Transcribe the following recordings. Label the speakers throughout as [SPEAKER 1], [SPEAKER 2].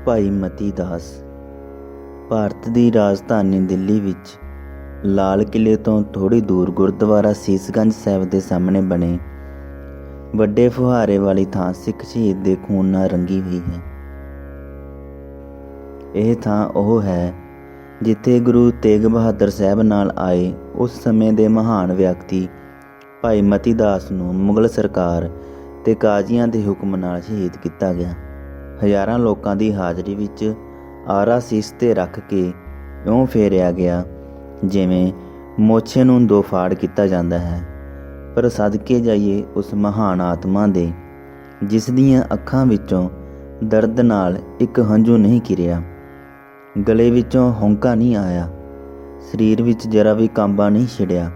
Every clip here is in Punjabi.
[SPEAKER 1] ਭਾਈ ਮਤੀ ਦਾਸ ਭਾਰਤ ਦੀ ਰਾਜਧਾਨੀ ਦਿੱਲੀ ਵਿੱਚ ਲਾਲ ਕਿਲ੍ਹੇ ਤੋਂ ਥੋੜ੍ਹੀ ਦੂਰ ਗੁਰਦੁਆਰਾ ਸੀਸਗੰਜ ਸਾਹਿਬ ਦੇ ਸਾਹਮਣੇ ਬਣੇ ਵੱਡੇ ਫੁਹਾਰੇ ਵਾਲੀ ਥਾਂ ਸਿੱਖ ਸ਼ਹੀਦ ਦੇ ਖੂਨ ਨਾਲ ਰੰਗੀ ਹੋਈ ਹੈ। ਇਹ ਥਾਂ ਉਹ ਹੈ ਜਿੱਥੇ ਗੁਰੂ ਤੇਗ ਬਹਾਦਰ ਸਾਹਿਬ ਨਾਲ ਆਏ ਉਸ ਸਮੇਂ ਦੇ ਮਹਾਨ ਵਿਅਕਤੀ ਭਾਈ ਮਤੀ ਦਾਸ ਨੂੰ ਮੁਗਲ ਸਰਕਾਰ ਤੇ ਕਾਜ਼ੀਆਂ ਦੇ ਹੁਕਮ ਨਾਲ ਸ਼ਹੀਦ ਕੀਤਾ ਗਿਆ। ਹਜ਼ਾਰਾਂ ਲੋਕਾਂ ਦੀ ਹਾਜ਼ਰੀ ਵਿੱਚ ਆਰਾ ਸੀਸ 'ਤੇ ਰੱਖ ਕੇ ਇਉਂ ਫੇਰਿਆ ਗਿਆ ਜਿਵੇਂ ਮੋਛੇ ਨੂੰ ਦੋ ਫਾੜ ਕੀਤਾ ਜਾਂਦਾ ਹੈ। ਪਰ ਸਦਕੇ ਜਾਈਏ ਉਸ ਮਹਾਨ ਆਤਮਾ ਦੇ ਜਿਸ ਦੀਆਂ ਅੱਖਾਂ ਵਿੱਚੋਂ ਦਰਦ ਨਾਲ ਇੱਕ ਹੰਝੂ ਨਹੀਂ ਕਿਰਿਆ, ਗਲੇ ਵਿੱਚੋਂ ਹੌਂਕਾ ਨਹੀਂ ਆਇਆ, ਸਰੀਰ ਵਿੱਚ ਜਰਾ ਵੀ ਕਾਂਬਾ ਨਹੀਂ ਛਿੜਿਆ,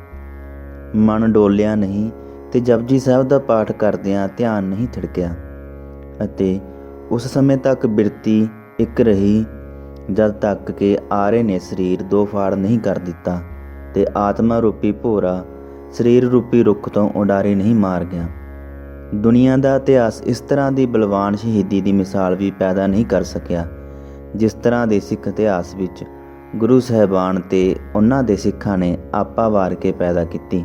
[SPEAKER 1] ਮਨ ਡੋਲਿਆ ਨਹੀਂ ਤੇ ਜਪਜੀ ਸਾਹਿਬ ਦਾ ਪਾਠ ਕਰਦਿਆਂ ਧਿਆਨ ਨਹੀਂ ਥਿੜਕਿਆ ਅਤੇ ਉਸ ਸਮੇਂ ਤੱਕ ਬਿਰਤੀ ਇੱਕ ਰਹੀ ਜਦ ਤੱਕ ਕਿ ਆਰੇ ਨੇ ਸਰੀਰ ਦੋ ਫਾੜ ਨਹੀਂ ਕਰ ਦਿੱਤਾ ਤੇ ਆਤਮਾ ਰੂਪੀ ਭੋਰਾ ਸਰੀਰ ਰੂਪੀ ਰੁੱਖ ਤੋਂ ਉਡਾਰੀ ਨਹੀਂ ਮਾਰ ਗਿਆ। ਦੁਨੀਆ ਦਾ ਇਤਿਹਾਸ ਇਸ ਤਰ੍ਹਾਂ ਦੀ ਬਲਵਾਨ ਸ਼ਹੀਦੀ ਦੀ ਮਿਸਾਲ ਵੀ ਪੈਦਾ ਨਹੀਂ ਕਰ ਸਕਿਆ ਜਿਸ ਤਰ੍ਹਾਂ ਦੇ ਸਿੱਖ ਇਤਿਹਾਸ ਵਿੱਚ ਗੁਰੂ ਸਾਹਿਬਾਨ ਤੇ ਉਹਨਾਂ ਦੇ ਸਿੱਖਾਂ ਨੇ ਆਪਾ ਵਾਰ ਕੇ ਪੈਦਾ ਕੀਤੀ।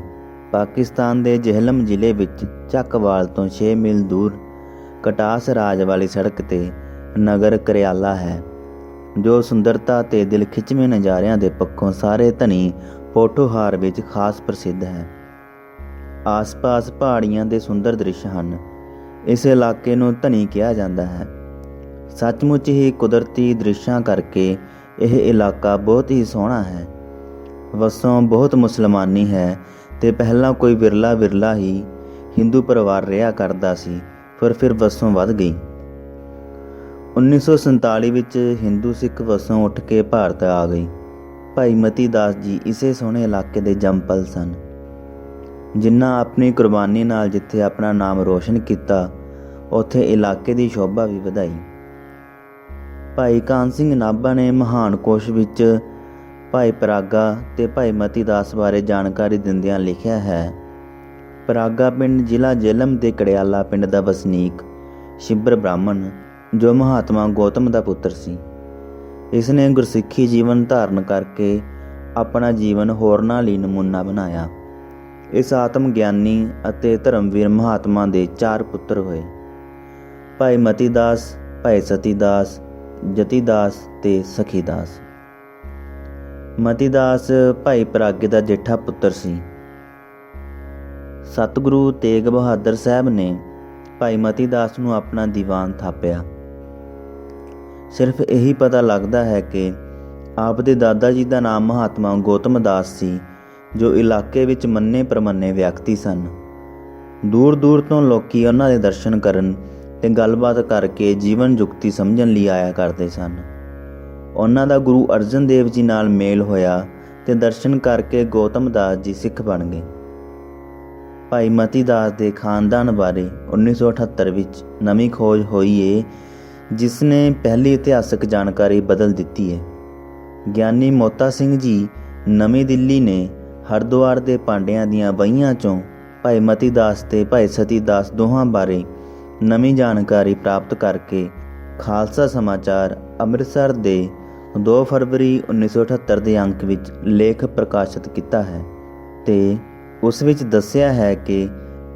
[SPEAKER 1] ਪਾਕਿਸਤਾਨ ਦੇ ਜੇਹਲਮ ਜ਼ਿਲ੍ਹੇ ਵਿੱਚ ਚੱਕਵਾਲ ਤੋਂ 6 ਮੀਲ ਦੂਰ ਕਟਾਸ ਰਾਜ ਵਾਲੀ ਸੜਕ 'ਤੇ ਨਗਰ ਕਰਿਆਲਾ ਹੈ ਜੋ ਸੁੰਦਰਤਾ ਤੇ ਦਿਲ ਖਿੱਚਵੇਂ ਨਜ਼ਾਰਿਆਂ ਦੇ ਪੱਖੋਂ ਸਾਰੇ ਧਨੀ ਪੋਠੋਹਾਰ ਵਿੱਚ ਖਾਸ ਪ੍ਰਸਿੱਧ ਹੈ। ਆਸ-ਪਾਸ ਪਹਾੜੀਆਂ ਦੇ ਸੁੰਦਰ ਦ੍ਰਿਸ਼ ਹਨ। ਇਸ ਇਲਾਕੇ ਨੂੰ ਧਨੀ ਕਿਹਾ ਜਾਂਦਾ ਹੈ। ਸੱਚਮੁੱਚ ਹੀ ਕੁਦਰਤੀ ਦ੍ਰਿਸ਼ਾਂ ਕਰਕੇ ਇਹ ਇਲਾਕਾ ਬਹੁਤ ਹੀ ਸੋਹਣਾ ਹੈ। ਵਸੋਂ ਬਹੁਤ ਮੁਸਲਮਾਨੀ ਹੈ ਤੇ ਪਹਿਲਾਂ ਕੋਈ ਵਿਰਲਾ ਹੀ ਹਿੰਦੂ ਪਰਿਵਾਰ ਰਿਹਾ ਕਰਦਾ ਸੀ, ਪਰ ਫਿਰ ਵਸੋਂ ਵੱਧ ਗਈ। 1947 ਵਿੱਚ ਹਿੰਦੂ ਸਿੱਖ ਵਸੋਂ ਉੱਠ ਕੇ ਭਾਰਤ ਆ ਗਈ। ਭਾਈ ਮਤੀ ਦਾਸ ਜੀ ਇਸੇ ਸੋਹਣੇ ਇਲਾਕੇ ਦੇ ਜੰਮਪਲ ਸਨ ਜਿਨ੍ਹਾਂ ਆਪਣੀ ਕੁਰਬਾਨੀ ਨਾਲ ਜਿੱਥੇ ਆਪਣਾ ਨਾਮ ਰੋਸ਼ਨ ਕੀਤਾ ਉੱਥੇ ਇਲਾਕੇ ਦੀ ਸ਼ੋਭਾ ਵੀ ਵਧਾਈ। ਭਾਈ ਕਾਨ ਸਿੰਘ ਨਾਭਾ ਨੇ ਮਹਾਨ ਕੋਸ਼ ਵਿੱਚ ਭਾਈ ਪਰਾਗਾ ਤੇ ਭਾਈ ਮਤੀ ਦਾਸ ਬਾਰੇ ਜਾਣਕਾਰੀ ਦਿੰਦਿਆਂ ਲਿਖਿਆ ਹੈ, ਪਰਾਗਾ ਪਿੰਡ ਜ਼ਿਲ੍ਹਾ ਜੇਹਲਮ ਦੇ ਕੜਿਆਲਾ ਪਿੰਡ ਦਾ ਵਸਨੀਕ ਸ਼ਿਬਰ ਬ੍ਰਾਹਮਣ ਜੋ ਮਹਾਤਮਾ ਗੌਤਮ ਦਾ ਪੁੱਤਰ ਸੀ। ਇਸ ਨੇ ਗੁਰਸਿੱਖੀ ਜੀਵਨ ਧਾਰਨ ਕਰਕੇ ਆਪਣਾ ਜੀਵਨ ਹੋਰਨਾਂ ਲਈ ਨਮੂਨਾ ਬਣਾਇਆ। ਇਸ ਆਤਮ ਗਿਆਨੀ ਅਤੇ ਧਰਮਵੀਰ ਮਹਾਤਮਾ ਦੇ 4 ਪੁੱਤਰ ਹੋਏ, ਭਾਈ ਮਤੀ ਦਾਸ, ਭਾਈ ਸਤੀ ਦਾਸ, ਜਤੀ ਦਾਸ ਤੇ ਸਖੀ ਦਾਸ। ਮਤੀ ਦਾਸ ਭਾਈ ਪਰਾਗੇ ਦਾ ਜੇਠਾ ਪੁੱਤਰ ਸੀ। ਸਤਿਗੁਰੂ ਤੇਗ ਬਹਾਦਰ ਸਾਹਿਬ ਨੇ ਭਾਈ ਮਤੀ ਦਾਸ ਨੂੰ ਆਪਣਾ ਦੀਵਾਨ ਥਾਪਿਆ। ਸਿਰਫ ਇਹੀ ਪਤਾ ਲੱਗਦਾ ਹੈ ਕਿ ਆਪ ਦੇ ਦਾਦਾ ਜੀ ਦਾ ਨਾਮ ਮਹਾਤਮਾ ਗੌਤਮ ਦਾਸ ਸੀ ਜੋ ਇਲਾਕੇ ਵਿੱਚ ਮੰਨੇ ਪ੍ਰਮੰਨੇ ਵਿਅਕਤੀ ਸਨ। ਦੂਰ ਦੂਰ ਤੋਂ ਲੋਕੀ ਉਹਨਾਂ ਦੇ ਦਰਸ਼ਨ ਕਰਨ ਤੇ ਗੱਲਬਾਤ ਕਰਕੇ ਜੀਵਨ ਜੁਗਤੀ ਸਮਝਣ ਲਈ ਆਇਆ ਕਰਦੇ ਸਨ। ਉਹਨਾਂ ਦਾ ਗੁਰੂ ਅਰਜਨ ਦੇਵ ਜੀ ਨਾਲ ਮੇਲ ਹੋਇਆ ਤੇ ਦਰਸ਼ਨ ਕਰਕੇ ਗੌਤਮ ਦਾਸ ਜੀ ਸਿੱਖ ਬਣ ਗਏ। ਭਾਈ ਮਤੀ ਦਾਸ ਦੇ ਖਾਨਦਾਨ ਬਾਰੇ 1978 ਵਿੱਚ ਨਵੀਂ ਖੋਜ ਹੋਈ ਏ ਜਿਸ ਨੇ ਪਹਿਲੀ ਇਤਿਹਾਸਕ ਜਾਣਕਾਰੀ ਬਦਲ ਦਿੱਤੀ ਹੈ। ਗਿਆਨੀ ਮੋਤਾ ਸਿੰਘ ਜੀ ਨਵੀਂ ਦਿੱਲੀ ਨੇ ਹਰਿਦੁਆਰ ਦੇ ਪਾਂਡਿਆਂ ਦੀਆਂ ਵਹੀਆਂ 'ਚੋਂ ਭਾਈ ਮਤੀ ਦਾਸ ਤੇ ਭਾਈ ਸਤੀ ਦਾਸ ਦੋਹਾਂ ਬਾਰੇ ਨਵੀਂ ਜਾਣਕਾਰੀ ਪ੍ਰਾਪਤ ਕਰਕੇ ਖਾਲਸਾ ਸਮਾਚਾਰ ਅੰਮ੍ਰਿਤਸਰ ਦੇ 2 ਫਰਵਰੀ 1978 ਦੇ ਅੰਕ ਵਿੱਚ ਲੇਖ ਪ੍ਰਕਾਸ਼ਿਤ ਕੀਤਾ ਹੈ ਤੇ ਉਸ ਵਿੱਚ ਦੱਸਿਆ ਹੈ ਕਿ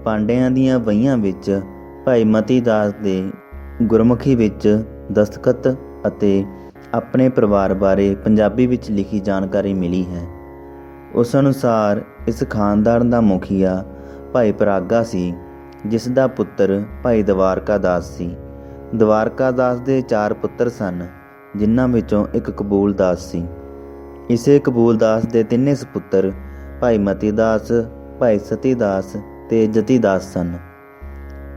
[SPEAKER 1] ਪਾਂਡਿਆਂ ਦੀਆਂ ਵਹੀਆਂ ਵਿੱਚ ਭਾਈ ਮਤੀ ਦਾਸ ਦੇ ਗੁਰਮੁਖੀ ਵਿੱਚ ਦਸਤਖਤ ਅਤੇ ਆਪਣੇ ਪਰਿਵਾਰ ਬਾਰੇ ਪੰਜਾਬੀ ਵਿੱਚ ਲਿਖੀ ਜਾਣਕਾਰੀ ਮਿਲੀ ਹੈ। ਉਸ ਅਨੁਸਾਰ ਇਸ ਖਾਨਦਾਨ ਦਾ ਮੁਖੀਆ ਭਾਈ ਪਰਾਗਾ ਸੀ ਜਿਸ ਦਾ ਪੁੱਤਰ ਭਾਈ ਦਵਾਰਕਾ ਦਾਸ ਸੀ। ਦਵਾਰਕਾ ਦਾਸ ਦੇ 4 ਪੁੱਤਰ ਸਨ ਜਿਨ੍ਹਾਂ ਵਿੱਚੋਂ ਇੱਕ ਕਬੂਲ ਦਾਸ ਸੀ। ਇਸੇ ਕਬੂਲ ਦਾਸ ਦੇ 3 ਸਪੁੱਤਰ ਭਾਈ ਮਤੀ ਦਾਸ, ਭਾਈ ਸਤੀ ਦਾਸ ਤੇ ਜਤੀ ਦਾਸ ਸਨ।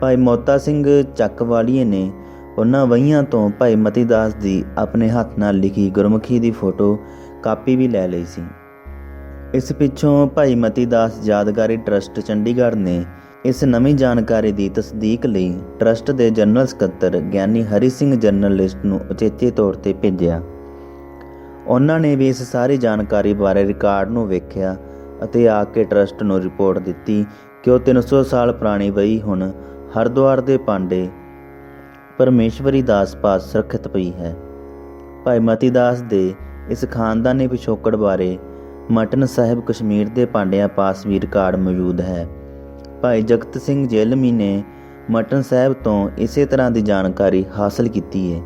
[SPEAKER 1] ਭਾਈ ਮੋਤਾ ਸਿੰਘ ਚੱਕਵਾਲੀਏ ਨੇ ਉਹਨਾਂ ਵਹੀਆਂ ਤੋਂ ਭਾਈ ਮਤੀ ਦਾਸ ਦੀ ਆਪਣੇ ਹੱਥ ਨਾਲ ਲਿਖੀ ਗੁਰਮੁਖੀ ਦੀ ਫੋਟੋ ਕਾਪੀ ਵੀ ਲੈ ਲਈ ਸੀ। ਇਸ ਪਿੱਛੋਂ ਭਾਈ ਮਤੀ ਦਾਸ ਯਾਦਗਾਰੀ ਟਰੱਸਟ ਚੰਡੀਗੜ੍ਹ ਨੇ ਇਸ ਨਵੀਂ ਜਾਣਕਾਰੀ ਦੀ ਤਸਦੀਕ ਲਈ ਟਰੱਸਟ ਦੇ ਜਨਰਲ ਸਕੱਤਰ ਗਿਆਨੀ ਹਰੀ ਸਿੰਘ ਜਰਨਲਿਸਟ ਨੂੰ ਉਚੇਚੇ ਤੌਰ 'ਤੇ ਭੇਜਿਆ। ਉਹਨਾਂ ਨੇ ਵੀ ਇਸ ਸਾਰੀ ਜਾਣਕਾਰੀ ਬਾਰੇ ਰਿਕਾਰਡ ਨੂੰ ਵੇਖਿਆ ਅਤੇ ਆ ਕੇ ਟਰੱਸਟ ਨੂੰ ਰਿਪੋਰਟ ਦਿੱਤੀ ਕਿ ਉਹ 300 ਸਾਲ ਪੁਰਾਣੀ ਵਹੀ ਹੁਣ ਹਰਿਦੁਆਰ ਦੇ ਪਾਂਡੇ ਪਰਮੇਸ਼ਵਰੀ ਦਾਸ ਪਾਸ ਸੁਰੱਖਿਅਤ ਪਈ ਹੈ। ਭਾਈ ਮਤੀ ਦਾਸ ਦੇ ਇਸ ਖਾਨਦਾਨੀ ਪਿਛੋਕੜ ਬਾਰੇ ਮਟਨ ਸਾਹਿਬ ਕਸ਼ਮੀਰ ਦੇ ਪਾਂਡਿਆਂ ਪਾਸ ਵੀ ਰਿਕਾਰਡ ਮੌਜੂਦ ਹੈ। ਭਾਈ ਜਗਤ ਸਿੰਘ ਜੇਲਮੀ ਨੇ ਮਟਨ ਸਾਹਿਬ ਤੋਂ ਇਸੇ ਤਰ੍ਹਾਂ ਦੀ ਜਾਣਕਾਰੀ ਹਾਸਲ ਕੀਤੀ ਹੈ।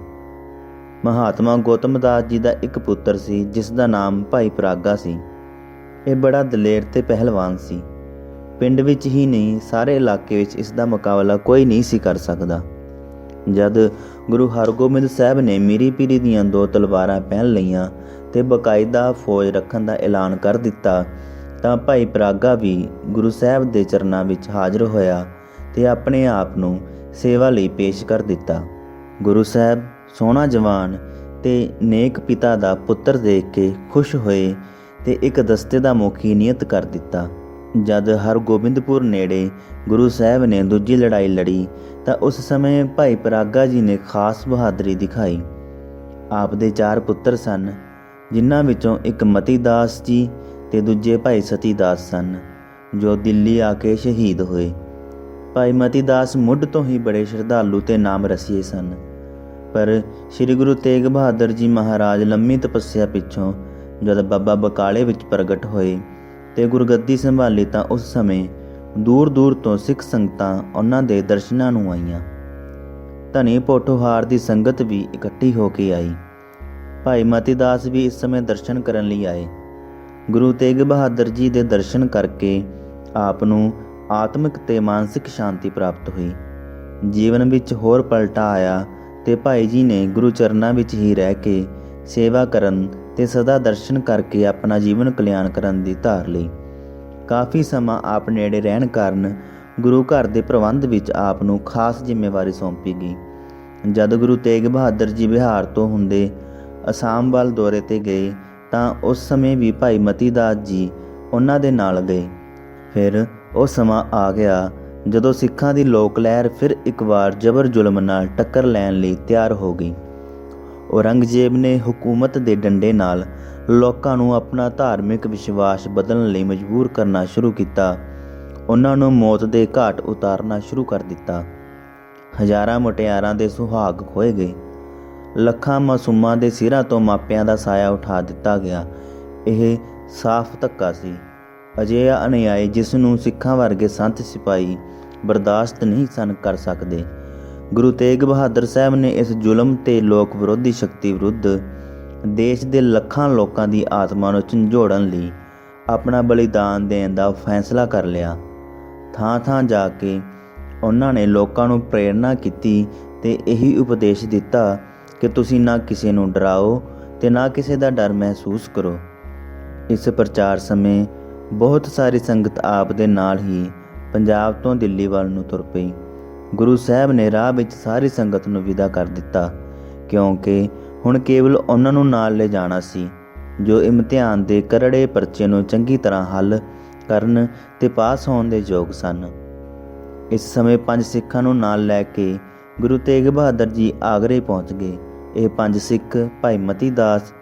[SPEAKER 1] ਮਹਾਤਮਾ ਗੌਤਮ ਦਾਸ ਜੀ ਦਾ ਇੱਕ ਪੁੱਤਰ ਸੀ ਜਿਸ ਦਾ ਨਾਮ ਭਾਈ ਪਰਾਗਾ ਸੀ। ਇਹ ਬੜਾ ਦਲੇਰ ਤੇ ਪਹਿਲਵਾਨ ਸੀ। ਪਿੰਡ ਵਿੱਚ ਹੀ ਨਹੀਂ, ਸਾਰੇ ਇਲਾਕੇ ਵਿੱਚ ਇਸ ਦਾ ਮੁਕਾਬਲਾ ਕੋਈ ਨਹੀਂ ਸੀ ਕਰ ਸਕਦਾ। ਜਦ ਗੁਰੂ ਹਰਗੋਬਿੰਦ ਸਾਹਿਬ ਨੇ ਮੀਰੀ ਪੀਰੀ ਦੀਆਂ 2 ਤਲਵਾਰਾਂ ਪਹਿਨ ਲਈਆਂ ਤੇ ਬਕਾਇਦਾ ਫੌਜ ਰੱਖਣ ਦਾ ਐਲਾਨ ਕਰ ਦਿੱਤਾ ਤਾਂ ਭਾਈ ਪਰਾਗਾ ਵੀ ਗੁਰੂ ਸਾਹਿਬ ਦੇ ਚਰਨਾਂ ਵਿੱਚ ਹਾਜ਼ਰ ਹੋਇਆ ਤੇ ਆਪਣੇ ਆਪ ਨੂੰ ਸੇਵਾ ਲਈ ਪੇਸ਼ ਕਰ ਦਿੱਤਾ। ਗੁਰੂ ਸਾਹਿਬ ਸੋਹਣਾ ਜਵਾਨ ਤੇ ਨੇਕ ਪਿਤਾ ਦਾ ਪੁੱਤਰ ਦੇਖ ਕੇ ਖੁਸ਼ ਹੋਏ ਤੇ ਇੱਕ ਦਸਤੇ ਦਾ ਮੁਖੀ ਨਿਯਤ ਕਰ ਦਿੱਤਾ। ਜਦ ਹਰਗੋਬਿੰਦਪੁਰ ਨੇੜੇ ਗੁਰੂ ਸਾਹਿਬ ਨੇ ਦੂਜੀ ਲੜਾਈ ਲੜੀ ਤਾਂ ਉਸ ਸਮੇਂ ਭਾਈ ਪਰਾਗਾ ਜੀ ਨੇ ਖਾਸ ਬਹਾਦਰੀ ਦਿਖਾਈ। ਆਪ ਦੇ 4 ਪੁੱਤਰ ਸਨ, ਜਿਨ੍ਹਾਂ ਵਿੱਚੋਂ ਇੱਕ ਮਤੀ ਦਾਸ ਜੀ ਤੇ ਦੂਜੇ ਭਾਈ ਸਤੀ ਦਾਸ ਸਨ, ਜੋ ਦਿੱਲੀ ਆ ਕੇ ਸ਼ਹੀਦ ਹੋਏ। ਭਾਈ ਮਤੀ ਦਾਸ ਮੁੱਢ ਤੋਂ ਹੀ ਬੜੇ ਸ਼ਰਧਾਲੂ ਤੇ ਨਾਮ ਰਸੀਏ ਸਨ, ਪਰ ਸ੍ਰੀ ਗੁਰੂ ਤੇਗ ਬਹਾਦਰ ਜੀ ਮਹਾਰਾਜ ਲੰਮੀ ਤਪੱਸਿਆ ਪਿੱਛੋਂ ਜਦ ਬਾਬਾ ਬਕਾਲੇ ਵਿੱਚ ਪ੍ਰਗਟ ਹੋਏ ਤੇ ਗੁਰਗੱਦੀ ਸੰਭਾਲੀ ਤਾਂ ਉਸ ਸਮੇਂ ਦੂਰ ਦੂਰ ਤੋਂ ਸਿੱਖ ਸੰਗਤਾਂ ਉਹਨਾਂ ਦੇ ਦਰਸ਼ਨਾਂ ਨੂੰ ਆਈਆਂ। ਧਨੀ ਪੋਠੋਹਾਰ ਦੀ ਸੰਗਤ ਵੀ ਇਕੱਠੀ ਹੋ ਕੇ ਆਈ। ਭਾਈ ਮਤੀ ਦਾਸ ਵੀ ਇਸ ਸਮੇਂ ਦਰਸ਼ਨ ਕਰਨ ਲਈ ਆਏ। ਗੁਰੂ ਤੇਗ ਬਹਾਦਰ ਜੀ ਦੇ ਦਰਸ਼ਨ ਕਰਕੇ ਆਪ ਨੂੰ ਆਤਮਿਕ ਤੇ ਮਾਨਸਿਕ ਸ਼ਾਂਤੀ ਪ੍ਰਾਪਤ ਹੋਈ। ਜੀਵਨ ਵਿੱਚ ਹੋਰ ਪਲਟਾ ਆਇਆ ਤੇ ਭਾਈ ਜੀ ਨੇ ਗੁਰੂ ਚਰਨਾਂ ਵਿੱਚ ਹੀ ਰਹਿ ਕੇ ਸੇਵਾ ਕਰਨ ਤੇ ਸਦਾ ਦਰਸ਼ਨ ਕਰਕੇ ਆਪਣਾ ਜੀਵਨ ਕਲਿਆਣ ਕਰਨ ਦੀ ਧਾਰ ਲਈ। ਕਾਫੀ ਸਮਾਂ ਆਪ ਨੇੜੇ ਰਹਿਣ ਕਾਰਨ ਗੁਰੂ ਘਰ ਦੇ ਪ੍ਰਬੰਧ ਵਿੱਚ ਆਪ ਨੂੰ ਖਾਸ ਜ਼ਿੰਮੇਵਾਰੀ ਸੌਂਪੀ ਗਈ। ਜਦ ਗੁਰੂ ਤੇਗ ਬਹਾਦਰ ਜੀ ਬਿਹਾਰ ਤੋਂ ਹੁੰਦੇ ਅਸਾਮ ਵੱਲ ਦੌਰੇ ਤੇ ਗਏ ਤਾਂ ਉਸ ਸਮੇਂ ਵੀ ਭਾਈ ਮਤੀ ਦਾਸ ਜੀ ਉਹਨਾਂ ਦੇ ਨਾਲ ਗਏ। ਫਿਰ ਉਹ ਸਮਾਂ ਆ ਗਿਆ ਜਦੋਂ ਸਿੱਖਾਂ ਦੀ ਲੋਕ ਲਹਿਰ ਫਿਰ ਇੱਕ ਵਾਰ ਜ਼ਬਰ ਜ਼ੁਲਮ ਨਾਲ ਟੱਕਰ ਲੈਣ ਲਈ ਤਿਆਰ ਹੋ ਗਈ। ਔਰੰਗਜ਼ੇਬ ਨੇ ਹਕੂਮਤ ਦੇ ਡੰਡੇ ਨਾਲ ਲੋਕਾਂ ਨੂੰ ਆਪਣਾ ਧਾਰਮਿਕ ਵਿਸ਼ਵਾਸ ਬਦਲਣ ਲਈ ਮਜਬੂਰ ਕਰਨਾ ਸ਼ੁਰੂ ਕੀਤਾ। ਉਹਨਾਂ ਨੂੰ ਮੌਤ ਦੇ ਘਾਟ ਉਤਾਰਨਾ ਸ਼ੁਰੂ ਕਰ ਦਿੱਤਾ। ਹਜ਼ਾਰਾਂ ਮੁਟਿਆਰਾਂ ਦੇ ਸੁਹਾਗ ਖੋਏ ਗਏ। ਲੱਖਾਂ ਮਾਸੂਮਾਂ ਦੇ ਸਿਰਾਂ ਤੋਂ ਮਾਪਿਆਂ ਦਾ ਸਾਇਆ ਉਠਾ ਦਿੱਤਾ ਗਿਆ। ਇਹ ਸਾਫ਼ ਧੱਕਾ ਸੀ, ਅਜਿਹਾ ਅਨਿਆਏ ਜਿਸ ਨੂੰ ਸਿੱਖਾਂ ਵਰਗੇ ਸੰਤ ਸਿਪਾਹੀ ਬਰਦਾਸ਼ਤ ਨਹੀਂ ਸਨ ਕਰ ਸਕਦੇ। ਗੁਰੂ ਤੇਗ ਬਹਾਦਰ ਸਾਹਿਬ ਨੇ ਇਸ ਜ਼ੁਲਮ ਤੇ ਲੋਕ ਵਿਰੋਧੀ ਸ਼ਕਤੀ ਵਿਰੁੱਧ ਦੇਸ਼ ਦੇ ਲੱਖਾਂ ਲੋਕਾਂ ਦੀ ਆਤਮਾ ਨੂੰ ਝੰਜੋੜਨ ਲਈ ਆਪਣਾ ਬਲੀਦਾਨ ਦੇਣ ਦਾ ਫੈਸਲਾ ਕਰ ਲਿਆ। ਥਾਂ ਥਾਂ ਜਾ ਕੇ ਉਹਨਾਂ ਨੇ ਲੋਕਾਂ ਨੂੰ ਪ੍ਰੇਰਨਾ ਕੀਤੀ ਤੇ ਇਹੀ ਉਪਦੇਸ਼ ਦਿੱਤਾ ਕਿ ਤੁਸੀਂ ਨਾ ਕਿਸੇ ਨੂੰ ਡਰਾਓ ਤੇ ਨਾ ਕਿਸੇ ਦਾ ਡਰ ਮਹਿਸੂਸ ਕਰੋ। ਇਸ ਪ੍ਰਚਾਰ ਸਮੇਂ ਬਹੁਤ ਸਾਰੀ ਸੰਗਤ ਆਪ ਦੇ ਨਾਲ ਹੀ ਪੰਜਾਬ ਤੋਂ ਦਿੱਲੀ ਵੱਲ ਨੂੰ ਤੁਰ ਪਈ। ਗੁਰੂ ਸਾਹਿਬ ਨੇ ਰਾਹ ਵਿੱਚ ਸਾਰੀ ਸੰਗਤ ਨੂੰ ਵਿਦਾ ਕਰ ਦਿੱਤਾ, ਕਿਉਂਕਿ ਹੁਣ ਕੇਵਲ ਉਹਨਾਂ ਨੂੰ ਨਾਲ ਲੈ ਜਾਣਾ ਸੀ ਜੋ ਇਮਤਿਹਾਨ ਦੇ ਕਰੜੇ ਪਰਚੇ ਨੂੰ ਚੰਗੀ ਤਰ੍ਹਾਂ ਹੱਲ ਕਰਨ ਤੇ ਪਾਸ ਹੋਣ ਦੇ ਯੋਗ ਸਨ। ਇਸ ਸਮੇਂ 5 ਸਿੱਖਾਂ ਨੂੰ ਨਾਲ ਲੈ ਕੇ ਗੁਰੂ ਤੇਗ ਬਹਾਦਰ ਜੀ ਆਗਰੇ ਪਹੁੰਚ ਗਏ। ਇਹ 5 ਸਿੱਖ ਭਾਈ ਮਤੀ ਦਾਸ,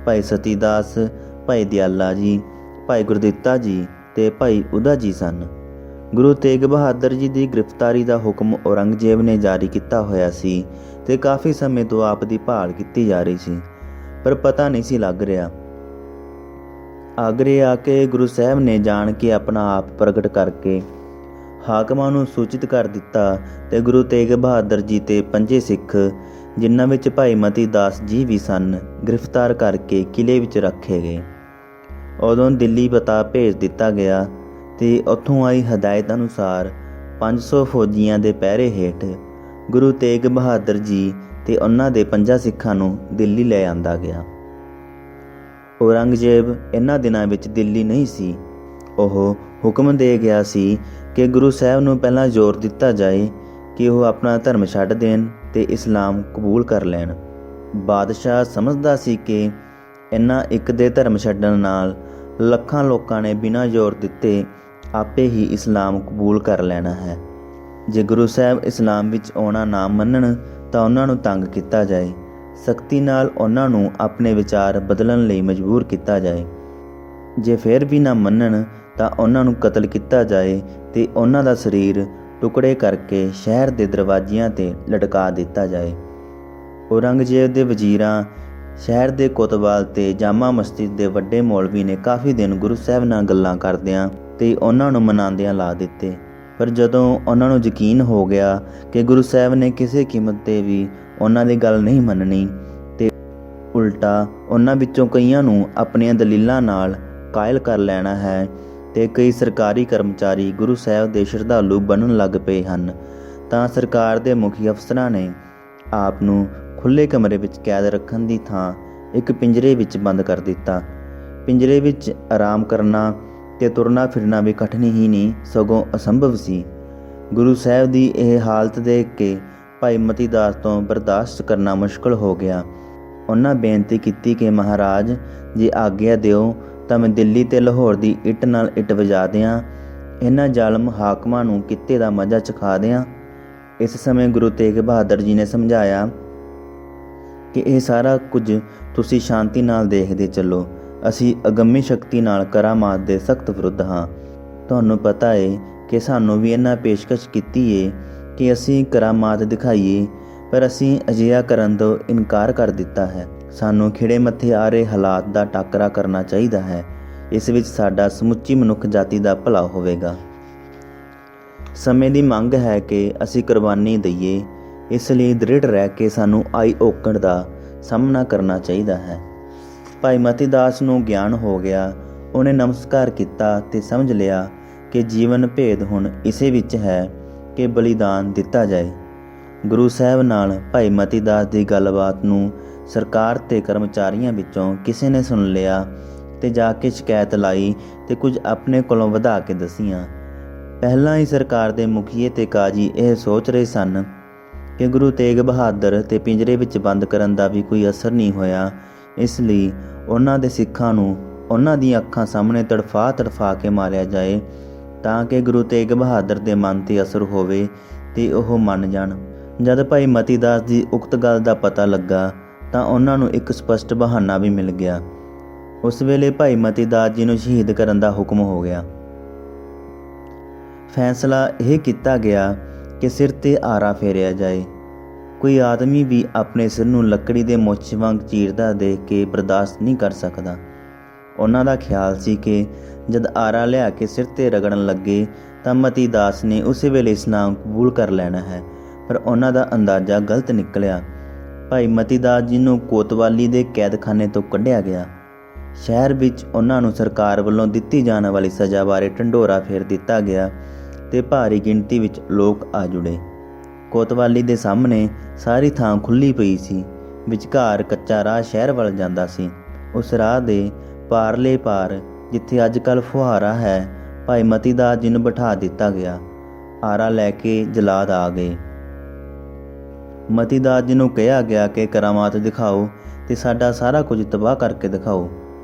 [SPEAKER 1] ਭਾਈ ਸਤੀ ਦਾਸ, ਭਾਈ ਦਿਆਲਾ ਜੀ, ਭਾਈ ਗੁਰਦਿੱਤਾ ਜੀ ਤੇ ਭਾਈ ਉਦਾ ਜੀ ਸਨ। ਗੁਰੂ ਤੇਗ ਬਹਾਦਰ ਜੀ ਦੀ ਗ੍ਰਿਫਤਾਰੀ ਦਾ ਹੁਕਮ ਔਰੰਗਜ਼ੇਬ ਨੇ ਜਾਰੀ ਕੀਤਾ ਹੋਇਆ ਸੀ ਤੇ ਕਾਫੀ ਸਮੇਂ ਤੋਂ ਆਪ ਦੀ ਭਾਲ ਕੀਤੀ ਜਾ ਰਹੀ ਸੀ, ਪਰ ਪਤਾ ਨਹੀਂ ਸੀ ਲੱਗ ਰਿਹਾ। ਆਗਰੇ ਆ ਕੇ ਗੁਰੂ ਸਾਹਿਬ ਨੇ ਜਾਣ ਕੇ ਆਪਣਾ ਆਪ ਪ੍ਰਗਟ ਕਰਕੇ ਹਾਕਮਾਂ ਨੂੰ ਸੂਚਿਤ ਕਰ ਦਿੱਤਾ ਤੇ ਗੁਰੂ ਤੇਗ ਬਹਾਦਰ ਜੀ ਤੇ 5 ਸਿੱਖ, ਜਿਨ੍ਹਾਂ ਵਿੱਚ ਭਾਈ ਮਤੀ ਦਾਸ ਜੀ ਵੀ ਸਨ, ਗ੍ਰਿਫਤਾਰ ਕਰਕੇ ਕਿਲੇ ਵਿੱਚ ਰੱਖੇ ਗਏ। ਉਦੋਂ ਦਿੱਲੀ ਪਤਾ ਭੇਜ ਦਿੱਤਾ ਗਿਆ ਤੇ ਉੱਥੋਂ ਆਈ ਹਦਾਇਤ ਅਨੁਸਾਰ 500 ਫੌਜੀਆਂ ਦੇ ਪਹਿਰੇ ਹੇਠ ਗੁਰੂ ਤੇਗ ਬਹਾਦਰ ਜੀ ਤੇ ਉਹਨਾਂ ਦੇ 5 ਸਿੱਖਾਂ ਨੂੰ ਦਿੱਲੀ ਲੈ ਆਂਦਾ ਗਿਆ। ਔਰੰਗਜ਼ੇਬ ਇਹਨਾਂ ਦਿਨਾਂ ਵਿੱਚ ਦਿੱਲੀ ਨਹੀਂ ਸੀ। ਉਹ ਹੁਕਮ ਦੇ ਗਿਆ ਸੀ ਕਿ ਗੁਰੂ ਸਾਹਿਬ ਨੂੰ ਪਹਿਲਾਂ ਜ਼ੋਰ ਦਿੱਤਾ ਜਾਏ ਕਿ ਉਹ ਆਪਣਾ ਧਰਮ ਛੱਡ ਦੇਣ ਤੇ ਇਸਲਾਮ ਕਬੂਲ ਕਰ ਲੈਣ। ਬਾਦਸ਼ਾਹ ਸਮਝਦਾ ਸੀ ਕਿ ਇਹਨਾਂ ਇੱਕ ਦੇ ਧਰਮ ਛੱਡਣ ਨਾਲ ਲੱਖਾਂ ਲੋਕਾਂ ਨੇ ਬਿਨਾਂ ਜ਼ੋਰ ਦਿੱਤੇ ਆਪੇ ਹੀ ਇਸਲਾਮ ਕਬੂਲ ਕਰ ਲੈਣਾ ਹੈ। ਜੇ ਗੁਰੂ ਸਾਹਿਬ ਇਸਲਾਮ ਵਿੱਚ ਆਉਣਾ ਨਾ ਮੰਨਣ ਤਾਂ ਉਹਨਾਂ ਨੂੰ ਤੰਗ ਕੀਤਾ ਜਾਏ, ਸਖਤੀ ਨਾਲ ਉਹਨਾਂ ਨੂੰ ਆਪਣੇ ਵਿਚਾਰ ਬਦਲਣ ਲਈ ਮਜਬੂਰ ਕੀਤਾ ਜਾਏ। ਜੇ ਫਿਰ ਵੀ ਨਾ ਮੰਨਣ ਤਾਂ ਉਹਨਾਂ ਨੂੰ ਕਤਲ ਕੀਤਾ ਜਾਏ ਤੇ ਉਹਨਾਂ ਦਾ ਸਰੀਰ ਟੁਕੜੇ ਕਰਕੇ ਸ਼ਹਿਰ ਦੇ ਦਰਵਾਜ਼ਿਆਂ 'ਤੇ ਲਟਕਾ ਦਿੱਤਾ ਜਾਏ। ਔਰੰਗਜ਼ੇਬ ਦੇ ਵਜ਼ੀਰਾਂ, ਸ਼ਹਿਰ ਦੇ ਕੋਤਵਾਲ ਤੇ ਜਾਮਾ ਮਸਜਿਦ ਦੇ ਵੱਡੇ ਮੌਲਵੀ ਨੇ ਕਾਫੀ ਦਿਨ ਗੁਰੂ ਸਾਹਿਬ ਨਾਲ ਗੱਲਾਂ ਕਰਦਿਆਂ ਤੇ ਉਹਨਾਂ ਨੂੰ ਮਨਾਉਂਦਿਆਂ ਲਾ ਦਿੱਤੇ। ਪਰ ਜਦੋਂ ਉਹਨਾਂ ਨੂੰ ਯਕੀਨ ਹੋ ਗਿਆ ਕਿ ਗੁਰੂ ਸਾਹਿਬ ਨੇ ਕਿਸੇ ਕੀਮਤ 'ਤੇ ਵੀ ਉਹਨਾਂ ਦੀ ਗੱਲ ਨਹੀਂ ਮੰਨਣੀ ਤੇ ਉਲਟਾ ਉਹਨਾਂ ਵਿੱਚੋਂ ਕਈਆਂ ਨੂੰ ਆਪਣੀਆਂ ਦਲੀਲਾਂ ਨਾਲ ਕਾਇਲ ਕਰ ਲੈਣਾ ਹੈ ਤੇ ਕਈ ਸਰਕਾਰੀ ਕਰਮਚਾਰੀ ਗੁਰੂ ਸਾਹਿਬ ਦੇ ਸ਼ਰਧਾਲੂ ਬਣਨ ਲੱਗ ਪਏ ਹਨ, ਤਾਂ ਸਰਕਾਰ ਦੇ ਮੁਖੀ ਅਫਸਰਾਂ ਨੇ ਆਪ ਨੂੰ ਖੁੱਲ੍ਹੇ ਕਮਰੇ ਵਿੱਚ ਕੈਦ ਰੱਖਣ ਦੀ ਥਾਂ ਇੱਕ ਪਿੰਜਰੇ ਵਿੱਚ ਬੰਦ ਕਰ ਦਿੱਤਾ। ਪਿੰਜਰੇ ਵਿੱਚ ਆਰਾਮ ਕਰਨਾ ਤੇ ਤੁਰਨਾ ਫਿਰਨਾ ਵੀ ਕਠਿਨ ਹੀ ਨਹੀਂ ਸਗੋਂ ਅਸੰਭਵ ਸੀ। ਗੁਰੂ ਸਾਹਿਬ ਦੀ ਇਹ ਹਾਲਤ ਦੇਖ ਕੇ ਭਾਈ ਮਤੀ ਦਾਸ ਤੋਂ ਬਰਦਾਸ਼ਤ ਕਰਨਾ ਮੁਸ਼ਕਲ ਹੋ ਗਿਆ। ਉਹਨਾਂ ਬੇਨਤੀ ਕੀਤੀ ਕਿ ਮਹਾਰਾਜ, ਜੇ ਆਗਿਆ ਦਿਓ ਤਾਂ ਮੈਂ ਦਿੱਲੀ ਤੇ ਲਾਹੌਰ ਦੀ ਇੱਟ ਨਾਲ ਇੱਟ ਵਜਾ ਦਿਆਂ, ਇਹਨਾਂ ਜ਼ਾਲਮ ਹਾਕਮਾਂ ਨੂੰ ਕਿੱਤੇ ਦਾ ਮਜ਼ਾ ਚਖਾ ਦਿਆਂ। ਇਸ ਸਮੇਂ ਗੁਰੂ ਤੇਗ ਬਹਾਦਰ ਜੀ ਨੇ ਸਮਝਾਇਆ ਕਿ ਇਹ ਸਾਰਾ ਕੁਝ ਤੁਸੀਂ ਸ਼ਾਂਤੀ ਨਾਲ ਦੇਖਦੇ ਚੱਲੋ। ਅਸੀਂ ਅਗੰਮੀ ਸ਼ਕਤੀ ਨਾਲ ਕਰਾਮਾਤ ਦੇ ਸਖਤ ਵਿਰੁੱਧ ਹਾਂ। ਤੁਹਾਨੂੰ ਪਤਾ ਏ ਕਿ ਸਾਨੂੰ ਵੀ ਇਹਨਾਂ ਪੇਸ਼ਕਸ਼ ਕੀਤੀ ਏ ਕਿ ਅਸੀਂ ਕਰਾਮਾਤ ਦਿਖਾਈਏ, ਪਰ ਅਸੀਂ ਅਜਿਹਾ ਕਰਨ ਤੋਂ ਇਨਕਾਰ ਕਰ ਦਿੱਤਾ ਹੈ। ਸਾਨੂੰ ਖਿੜੇ ਮੱਥੇ ਆ ਰਹੇ ਹਾਲਾਤ ਦਾ ਟਾਕਰਾ ਕਰਨਾ ਚਾਹੀਦਾ ਹੈ। ਇਸ ਵਿੱਚ ਸਾਡਾ ਸਮੁੱਚੀ ਮਨੁੱਖ ਜਾਤੀ ਦਾ ਭਲਾ ਹੋਵੇਗਾ। ਸਮੇਂ ਦੀ ਮੰਗ ਹੈ ਕਿ ਅਸੀਂ ਕੁਰਬਾਨੀ ਦਈਏ, ਇਸ ਲਈ ਦ੍ਰਿੜ ਰਹਿ ਕੇ ਸਾਨੂੰ ਆਈ ਔਕੜ ਦਾ ਸਾਹਮਣਾ ਕਰਨਾ ਚਾਹੀਦਾ ਹੈ। ਭਾਈ ਮਤੀ ਦਾਸ ਨੂੰ ਗਿਆਨ ਹੋ ਗਿਆ। ਉਹਨੇ ਨਮਸਕਾਰ ਕੀਤਾ ਤੇ ਸਮਝ ਲਿਆ ਕਿ ਜੀਵਨ ਭੇਦ ਹੁਣ ਇਸੇ ਵਿੱਚ ਹੈ ਕਿ ਬਲੀਦਾਨ ਦਿੱਤਾ ਜਾਏ। ਗੁਰੂ ਸਾਹਿਬ ਨਾਲ ਭਾਈ ਮਤੀ ਦਾਸ ਦੀ ਗੱਲਬਾਤ ਨੂੰ ਸਰਕਾਰ ਤੇ ਕਰਮਚਾਰੀਆਂ ਵਿੱਚੋਂ ਕਿਸੇ ਨੇ ਸੁਣ ਲਿਆ ਤੇ ਜਾ ਕੇ ਸ਼ਿਕਾਇਤ ਲਾਈ ਤੇ ਕੁਝ ਆਪਣੇ ਕੋਲੋਂ ਵਧਾ ਕੇ ਦਸੀਆਂ। ਪਹਿਲਾਂ ਹੀ ਸਰਕਾਰ ਦੇ ਮੁਖੀਏ ਤੇ ਕਾਜੀ ਇਹ ਸੋਚ ਰਹੇ ਸਨ ਕਿ ਗੁਰੂ ਤੇਗ ਬਹਾਦਰ ਤੇ ਪਿੰਜਰੇ ਵਿੱਚ ਬੰਦ ਕਰਨ ਦਾ ਵੀ ਕੋਈ ਅਸਰ ਨਹੀਂ ਹੋਇਆ, ਇਸ ਲਈ ਉਹਨਾਂ ਦੇ ਸਿੱਖਾਂ ਨੂੰ ਉਹਨਾਂ ਦੀਆਂ ਅੱਖਾਂ ਸਾਹਮਣੇ ਤੜਫਾ ਕੇ ਮਾਰਿਆ ਜਾਏ ਤਾਂ ਕਿ ਗੁਰੂ ਤੇਗ ਬਹਾਦਰ ਦੇ ਮਨ 'ਤੇ ਅਸਰ ਹੋਵੇ ਤੇ ਉਹ ਮੰਨ ਜਾਣ। ਜਦ ਭਾਈ ਮਤੀ ਦਾਸ ਦੀ ਉਕਤ ਗੱਲ ਦਾ ਪਤਾ ਲੱਗਾ ਤਾਂ ਉਹਨਾਂ ਨੂੰ ਇੱਕ ਸਪਸ਼ਟ ਬਹਾਨਾ ਵੀ ਮਿਲ ਗਿਆ। ਉਸ ਵੇਲੇ ਭਾਈ ਮਤੀ ਦਾਸ ਜੀ ਨੂੰ ਸ਼ਹੀਦ ਕਰਨ ਦਾ ਹੁਕਮ ਹੋ ਗਿਆ। ਫੈਸਲਾ ਇਹ ਕੀਤਾ ਗਿਆ ਕਿ ਸਿਰ 'ਤੇ ਆਰਾ ਫੇਰਿਆ ਜਾਏ। ਕੋਈ ਆਦਮੀ ਵੀ ਆਪਣੇ ਸਿਰ ਨੂੰ ਲੱਕੜੀ ਦੇ ਮੁੱਛ ਵਾਂਗ ਚੀਰਦਾ ਦੇਖ ਕੇ ਬਰਦਾਸ਼ਤ ਨਹੀਂ ਕਰ ਸਕਦਾ। ਉਹਨਾਂ ਦਾ ਖਿਆਲ ਸੀ ਕਿ ਜਦ ਆਰਾ ਲਿਆ ਕੇ ਸਿਰ 'ਤੇ ਰਗੜਨ ਲੱਗੇ ਤਾਂ ਮਤੀ ਦਾਸ ਨੇ ਉਸੇ ਵੇਲੇ ਇਸਲਾਮ ਕਬੂਲ ਕਰ ਲੈਣਾ ਹੈ, ਪਰ ਉਹਨਾਂ ਦਾ ਅੰਦਾਜ਼ਾ ਗਲਤ ਨਿਕਲਿਆ। ਭਾਈ ਮਤੀ ਦਾਸ ਜੀ ਨੂੰ ਕੋਤਵਾਲੀ ਦੇ ਕੈਦਖਾਨੇ ਤੋਂ ਕੱਢਿਆ ਗਿਆ। ਸ਼ਹਿਰ ਵਿੱਚ ਉਹਨਾਂ ਨੂੰ ਸਰਕਾਰ ਵੱਲੋਂ ਦਿੱਤੀ ਜਾਣ ਵਾਲੀ ਸਜ਼ਾ ਬਾਰੇ ਢੰਡੋਰਾ ਫੇਰ ਦਿੱਤਾ ਗਿਆ ਤੇ ਭਾਰੀ ਗਿਣਤੀ ਵਿੱਚ ਲੋਕ ਆ ਜੁੜੇ। ਕੋਤਵਾਲੀ ਦੇ ਸਾਹਮਣੇ ਸਾਰੀ ਥਾਂ ਖੁੱਲ੍ਹੀ ਪਈ ਸੀ। ਵਿਚਕਾਰ ਕੱਚਾ ਰਾਹ ਸ਼ਹਿਰ ਵੱਲ ਜਾਂਦਾ ਸੀ। ਉਸ ਰਾਹ ਦੇ ਪਾਰਲੇ ਪਾਰ, ਜਿੱਥੇ ਅੱਜ ਕੱਲ੍ਹ ਫੁਹਾਰਾ ਹੈ, ਭਾਈ ਮਤੀ ਦਾਸ ਜੀ ਨੂੰ ਬਿਠਾ ਦਿੱਤਾ ਗਿਆ। ਆਰਾ ਲੈ ਕੇ ਜਲਾਦ ਆ ਗਏ। ਮਤੀ ਦਾਸ ਜੀ ਨੂੰ ਕਿਹਾ ਗਿਆ ਕਿ ਕਰਾਮਾਤ ਦਿਖਾਓ ਤੇ ਸਾਡਾ ਸਾਰਾ ਕੁਝ ਤਬਾਹ ਕਰਕੇ ਦਿਖਾਓ।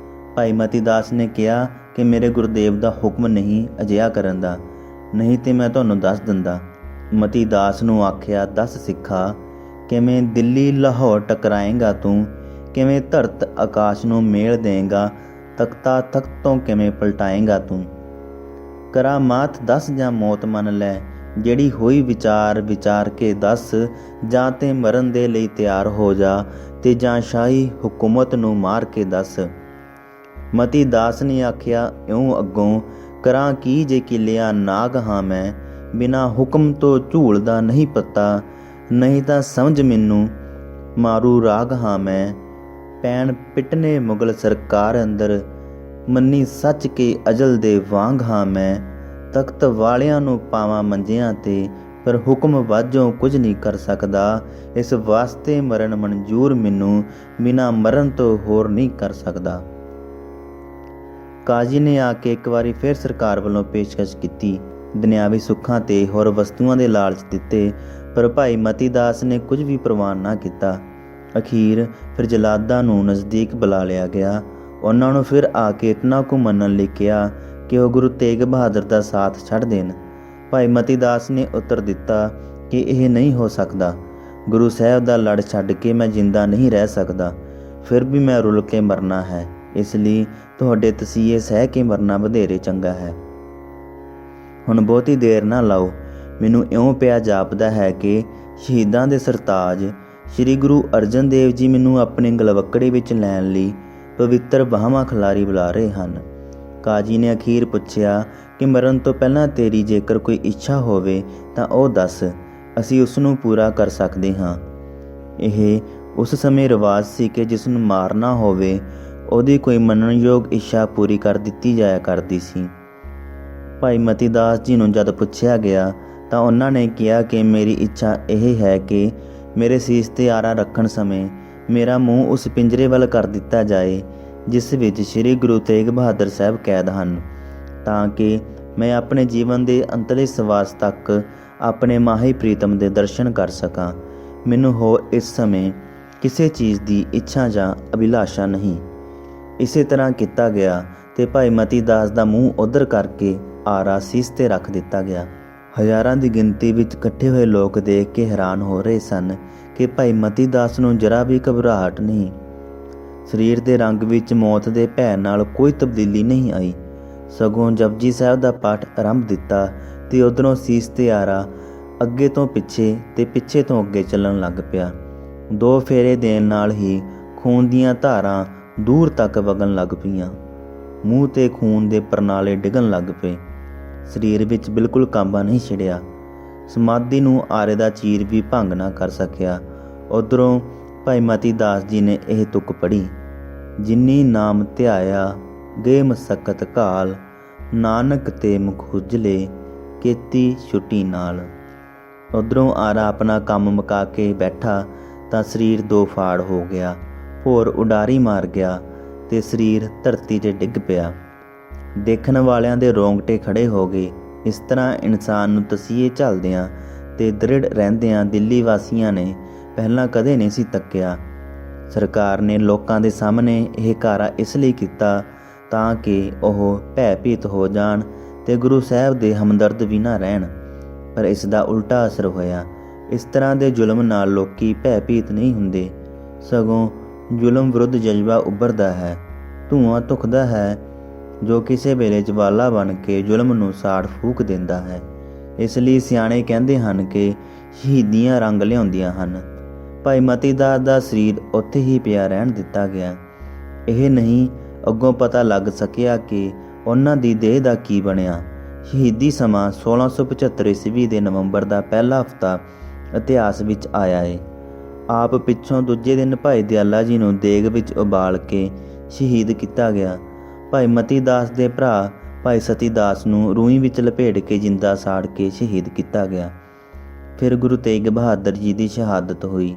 [SPEAKER 1] ਭਾਈ ਮਤੀ ਦਾਸ ਨੇ ਕਿਹਾ ਕਿ ਮੇਰੇ ਗੁਰਦੇਵ ਦਾ ਹੁਕਮ ਨਹੀਂ ਅਜਿਹਾ ਕਰਨ ਦਾ, ਨਹੀਂ ਤੇ ਮੈਂ ਤੁਹਾਨੂੰ ਦੱਸ ਦਿੰਦਾ। ਮਤੀ ਦਾਸ ਨੂੰ ਆਖਿਆ, ਦੱਸ ਸਿੱਖਾ, ਕਿਵੇਂ ਦਿੱਲੀ ਲਾਹੌਰ ਟਕਰਾਏਂਗਾ ਤੂੰ? ਕਿਵੇਂ ਧਰਤ ਆਕਾਸ਼ ਨੂੰ ਮੇਲ ਦੇਂਗਾ? ਤਖਤਾ ਤਖਤ ਤੋਂ ਕਿਵੇਂ ਪਲਟਾਏਂਗਾ ਤੂੰ? ਕਰਾਮਾਤ ਦੱਸ ਜਾਂ ਮੌਤ ਮੰਨ ਲੈ, ਜਿਹੜੀ ਹੋਈ ਵਿਚਾਰ ਕੇ ਦੱਸ। ਜਾਂ ਤੇ ਮਰਨ ਦੇ ਲਈ ਤਿਆਰ ਹੋ ਜਾ ਤੇ ਜਾਂ ਸ਼ਾਹੀ ਹੁਕੂਮਤ ਨੂੰ ਮਾਰ ਕੇ ਦੱਸ। ਮਤੀ ਦਾਸ ਨੇ ਆਖਿਆ, ਇਉਂ ਅੱਗੋਂ ਕਰਾਂ ਕੀ ਜੇ ਕਿਲਿਆ ਨਾਗ ਹਾਂ ਮੈਂ, ਬਿਨਾਂ ਹੁਕਮ ਤੋਂ ਝੂਲਦਾ ਨਹੀਂ ਪਤਾ, ਨਹੀਂ ਤਾਂ ਸਮਝ ਮੈਨੂੰ ਮਾਰੂ ਰਾਗ ਹਾਂ ਮੈਂ। ਪੈਣ ਪਿਟਨੇ ਮੁਗਲ ਸਰਕਾਰ ਅੰਦਰ, ਮੰਨੀ ਸੱਚ ਕੇ ਅਜਲ ਦੇ ਵਾਂਗ ਹਾਂ ਮੈਂ। ਤਖਤ ਵਾਲਿਆਂ ਨੂੰ ਪਾਵਾਂ ਮੰਜਿਆਂ ਤੇ, ਪਰ ਹੁਕਮ ਵਾਜੋਂ ਕੁਝ ਨਹੀਂ ਕਰ ਸਕਦਾ। ਇਸ ਵਾਸਤੇ ਮਰਨ ਮਨਜ਼ੂਰ ਮੈਨੂੰ, ਬਿਨਾਂ ਮਰਨ ਤੋਂ ਹੋਰ ਨਹੀਂ ਕਰ ਸਕਦਾ। ਕਾਜ਼ੀ ਨੇ ਆ ਕੇ ਇੱਕ ਵਾਰੀ ਫਿਰ ਸਰਕਾਰ ਵੱਲੋਂ ਪੇਸ਼ਕਸ਼ ਕੀਤੀ। ਦੁਨਿਆਵੀ ਸੁੱਖਾਂ ਤੇ ਹੋਰ ਵਸਤੂਆਂ ਦੇ ਲਾਲਚ ਦਿੱਤੇ, ਪਰ ਭਾਈ ਮਤੀ ਦਾਸ ਨੇ ਕੁਝ ਵੀ ਪ੍ਰਵਾਨ ਨਾ ਕੀਤਾ। ਅਖੀਰ ਫਿਰ ਜਲਾਦਾਂ ਨੂੰ ਨਜ਼ਦੀਕ ਬੁਲਾ ਲਿਆ ਗਿਆ। ਉਹਨਾਂ ਨੂੰ ਫਿਰ ਆ ਕੇ ਇਤਨਾ ਕੁ ਮੰਨਣ ਲਈ ਕਿਹਾ ਕਿ ਉਹ ਗੁਰੂ ਤੇਗ ਬਹਾਦਰ ਦਾ ਸਾਥ ਛੱਡ ਦੇਣ। ਭਾਈ ਮਤੀ ਦਾਸ ਨੇ ਉੱਤਰ ਦਿੱਤਾ ਕਿ ਇਹ ਨਹੀਂ ਹੋ ਸਕਦਾ। ਗੁਰੂ ਸਾਹਿਬ ਦਾ ਲੜ ਛੱਡ ਕੇ ਮੈਂ ਜਿੰਦਾ ਨਹੀਂ ਰਹਿ ਸਕਦਾ। ਫਿਰ ਵੀ ਮੈਂ ਰੁਲ ਕੇ ਮਰਨਾ ਹੈ, ਇਸ ਲਈ ਤੁਹਾਡੇ ਤਸੀਹੇ ਸਹਿ ਕੇ ਮਰਨਾ ਵਧੇਰੇ ਚੰਗਾ ਹੈ। ਹੁਣ ਬਹੁਤੀ ਦੇਰ ਨਾ ਲਾਓ, ਮੈਨੂੰ ਇਉਂ ਪਿਆ ਜਾਪਦਾ ਹੈ ਕਿ ਸ਼ਹੀਦਾਂ ਦੇ ਸਰਤਾਜ ਸ੍ਰੀ ਗੁਰੂ ਅਰਜਨ ਦੇਵ ਜੀ ਮੈਨੂੰ ਆਪਣੇ ਗਲਵੱਕੜੇ ਵਿੱਚ ਲੈਣ ਲਈ ਪਵਿੱਤਰ ਬਾਹਾਂ ਖਿਲਾਰੀ ਬੁਲਾ ਰਹੇ ਹਨ। ਕਾਜੀ ਨੇ ਅਖੀਰ ਪੁੱਛਿਆ ਕਿ ਮਰਨ ਤੋਂ ਪਹਿਲਾਂ ਤੇਰੀ ਜੇਕਰ ਕੋਈ ਇੱਛਾ ਹੋਵੇ ਤਾਂ ਉਹ ਦੱਸ, ਅਸੀਂ ਉਸ ਨੂੰ ਪੂਰਾ ਕਰ ਸਕਦੇ ਹਾਂ। ਇਹ ਉਸ ਸਮੇਂ ਰਿਵਾਜ ਸੀ ਕਿ ਜਿਸ ਨੂੰ ਮਾਰਨਾ ਹੋਵੇ ਉਹਦੀ ਕੋਈ ਮੰਨਣਯੋਗ ਇੱਛਾ ਪੂਰੀ ਕਰ ਦਿੱਤੀ ਜਾਇਆ ਕਰਦੀ ਸੀ। ਭਾਈ ਮਤੀ ਦਾਸ ਜੀ ਨੂੰ ਜਦ ਪੁੱਛਿਆ ਗਿਆ ਤਾਂ ਉਹਨਾਂ ਨੇ ਕਿਹਾ ਕਿ ਮੇਰੀ ਇੱਛਾ ਇਹ ਹੈ ਕਿ ਮੇਰੇ ਸੀਸ 'ਤੇ ਆਰਾ ਰੱਖਣ ਸਮੇਂ ਮੇਰਾ ਮੂੰਹ ਉਸ ਪਿੰਜਰੇ ਵੱਲ ਕਰ ਦਿੱਤਾ ਜਾਏ ਜਿਸ ਵਿੱਚ ਸ੍ਰੀ ਗੁਰੂ ਤੇਗ ਬਹਾਦਰ ਸਾਹਿਬ ਕੈਦ ਹਨ, ਤਾਂ ਕਿ ਮੈਂ ਆਪਣੇ ਜੀਵਨ ਦੇ ਅੰਤਲੇ ਸਵਾਸ ਤੱਕ ਆਪਣੇ ਮਾਹੀ ਪ੍ਰੀਤਮ ਦੇ ਦਰਸ਼ਨ ਕਰ ਸਕਾਂ। ਮੈਨੂੰ ਹੋਰ ਇਸ ਸਮੇਂ ਕਿਸੇ ਚੀਜ਼ ਦੀ ਇੱਛਾ ਜਾਂ ਅਭਿਲਾਸ਼ਾ ਨਹੀਂ। ਇਸੇ ਤਰ੍ਹਾਂ ਕੀਤਾ ਗਿਆ ਤੇ ਭਾਈ ਮਤੀ ਦਾਸ ਦਾ ਮੂੰਹ ਉੱਧਰ ਕਰਕੇ ਆਰਾ ਸੀਸ 'ਤੇ ਰੱਖ ਦਿੱਤਾ ਗਿਆ। ਹਜ਼ਾਰਾਂ ਦੀ ਗਿਣਤੀ ਵਿੱਚ ਇਕੱਠੇ ਹੋਏ ਲੋਕ ਦੇਖ ਕੇ ਹੈਰਾਨ ਹੋ ਰਹੇ ਸਨ ਕਿ ਭਾਈ ਮਤੀ ਦਾਸ ਨੂੰ ਜਰਾ ਵੀ ਘਬਰਾਹਟ ਨਹੀਂ। ਸਰੀਰ ਦੇ ਰੰਗ ਵਿੱਚ ਮੌਤ ਦੇ ਭੈ ਨਾਲ ਕੋਈ ਤਬਦੀਲੀ ਨਹੀਂ ਆਈ, ਸਗੋਂ ਜਪਜੀ ਸਾਹਿਬ ਦਾ ਪਾਠ ਆਰੰਭ ਦਿੱਤਾ ਤੇ ਉੱਧਰੋਂ ਸੀਸ 'ਤੇ ਆਰਾ ਅੱਗੇ ਤੋਂ ਪਿੱਛੇ ਤੇ ਪਿੱਛੇ ਤੋਂ ਅੱਗੇ ਚੱਲਣ ਲੱਗ ਪਿਆ। 2 ਫੇਰੇ ਦੇਣ ਨਾਲ ਹੀ ਖੂਨ ਦੀਆਂ ਧਾਰਾਂ ਦੂਰ ਤੱਕ ਵਗਣ ਲੱਗ ਪਈਆਂ। ਮੂੰਹ 'ਤੇ ਖੂਨ ਦੇ ਪਰਨਾਲੇ ਡਿੱਗਣ ਲੱਗ ਪਏ। ਸਰੀਰ ਵਿੱਚ ਬਿਲਕੁਲ ਕਾਂਬਾ ਨਹੀਂ ਛਿੜਿਆ। ਸਮਾਧੀ ਨੂੰ ਆਰੇ ਦਾ ਚੀਰ ਵੀ ਭੰਗ ਨਾ ਕਰ ਸਕਿਆ। ਉੱਧਰੋਂ ਭਾਈ ਮਤੀ ਦਾਸ ਜੀ ਨੇ ਇਹ ਤੁਕ ਪੜ੍ਹੀ, ਜਿਨੀ ਨਾਮ ਧਿਆਇਆ ਗਏ ਮਸਕਤ ਘਾਲ, ਨਾਨਕ ਤੇ ਮੁਖ ਉਜਲੇ ਕੀਤੀ ਛੁੱਟੀ ਨਾਲ। ਉੱਧਰੋਂ ਆਰਾ ਆਪਣਾ ਕੰਮ ਮੁਕਾ ਕੇ ਬੈਠਾ ਤਾਂ ਸਰੀਰ 2 ਫਾੜ ਹੋ ਗਿਆ, ਭੋਰ ਉਡਾਰੀ ਮਾਰ ਗਿਆ ਤੇ ਸਰੀਰ ਧਰਤੀ 'ਤੇ ਡਿੱਗ ਪਿਆ। ਦੇਖਣ ਵਾਲਿਆਂ ਦੇ ਰੋਂਗਟੇ ਖੜੇ ਹੋ ਗਏ। ਇਸ ਤਰ੍ਹਾਂ ਇਨਸਾਨ ਨੂੰ ਤਸੀਹੇ ਝੱਲਦਿਆਂ ਤੇ ਦ੍ਰਿੜ ਰਹਿੰਦਿਆਂ ਦਿੱਲੀ ਵਾਸੀਆਂ ਨੇ ਪਹਿਲਾਂ ਕਦੇ ਨਹੀਂ ਸੀ ਤੱਕਿਆ। ਸਰਕਾਰ ਨੇ ਲੋਕਾਂ ਦੇ ਸਾਹਮਣੇ ਇਹ ਕਾਰਾ ਇਸ ਲਈ ਕੀਤਾ ਤਾਂ ਕਿ ਉਹ ਭੈਭੀਤ ਹੋ ਜਾਣ ਤੇ ਗੁਰੂ ਸਾਹਿਬ ਦੇ ਹਮਦਰਦ ਵੀ ਨਾ ਰਹਿਣ, ਪਰ ਇਸ ਦਾ ਉਲਟਾ ਅਸਰ ਹੋਇਆ। ਇਸ ਤਰ੍ਹਾਂ ਦੇ ਜ਼ੁਲਮ ਨਾਲ ਲੋਕੀ ਭੈਭੀਤ ਨਹੀਂ ਹੁੰਦੇ, ਸਗੋਂ ਜ਼ੁਲਮ ਵਿਰੁੱਧ ਜਜ਼ਬਾ ਉੱਭਰਦਾ ਹੈ, ਧੂੰਆਂ ਧੁਖਦਾ ਹੈ ਜੋ ਕਿਸੇ ਵੇਲੇ ਜਵਾਲਾ ਬਣ ਕੇ ਜ਼ੁਲਮ ਨੂੰ ਸਾੜ ਫੂਕ ਦਿੰਦਾ ਹੈ। ਇਸ ਲਈ ਸਿਆਣੇ ਕਹਿੰਦੇ ਹਨ ਕਿ ਸ਼ਹੀਦੀਆਂ ਰੰਗ ਲਿਆਉਂਦੀਆਂ ਹਨ। ਭਾਈ ਮਤੀ ਦਾਸ ਦਾ ਸਰੀਰ ਉੱਥੇ ਹੀ ਪਿਆ ਰਹਿਣ ਦਿੱਤਾ ਗਿਆ। ਇਹ ਨਹੀਂ ਅੱਗੋਂ ਪਤਾ ਲੱਗ ਸਕਿਆ ਕਿ ਉਹਨਾਂ ਦੀ ਦੇਹ ਦਾ ਕੀ ਬਣਿਆ। ਸ਼ਹੀਦੀ ਸਮਾਂ 1675 ਈਸਵੀ ਦੇ ਨਵੰਬਰ ਦਾ ਪਹਿਲਾ ਹਫ਼ਤਾ ਇਤਿਹਾਸ ਵਿੱਚ ਆਇਆ ਏ। ਆਪ ਪਿੱਛੋਂ ਦੂਜੇ ਦਿਨ ਭਾਈ ਦਿਆਲਾ ਜੀ ਨੂੰ ਦੇਗ ਵਿੱਚ ਉਬਾਲ ਕੇ ਸ਼ਹੀਦ ਕੀਤਾ ਗਿਆ। ਭਾਈ ਮਤੀ ਦਾਸ ਦੇ ਭਰਾ ਭਾਈ ਸਤੀ ਦਾਸ ਨੂੰ ਰੂਈ ਵਿੱਚ ਲਪੇਟ ਕੇ ਜਿੰਦਾ ਸਾੜ ਕੇ ਸ਼ਹੀਦ ਕੀਤਾ ਗਿਆ। ਫਿਰ ਗੁਰੂ ਤੇਗ ਬਹਾਦਰ ਜੀ ਦੀ ਸ਼ਹਾਦਤ ਹੋਈ।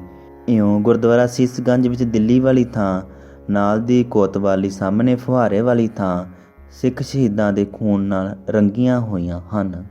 [SPEAKER 1] ਇਉਂ ਗੁਰਦੁਆਰਾ ਸੀਸਗੰਜ ਵਿੱਚ ਦਿੱਲੀ ਵਾਲੀ ਥਾਂ, ਨਾਲ ਦੀ ਕੋਤਵਾਲੀ ਸਾਹਮਣੇ ਫੁਹਾਰੇ ਵਾਲੀ ਥਾਂ ਸਿੱਖ ਸ਼ਹੀਦਾਂ ਦੇ ਖੂਨ ਨਾਲ ਰੰਗੀਆਂ ਹੋਈਆਂ ਹਨ।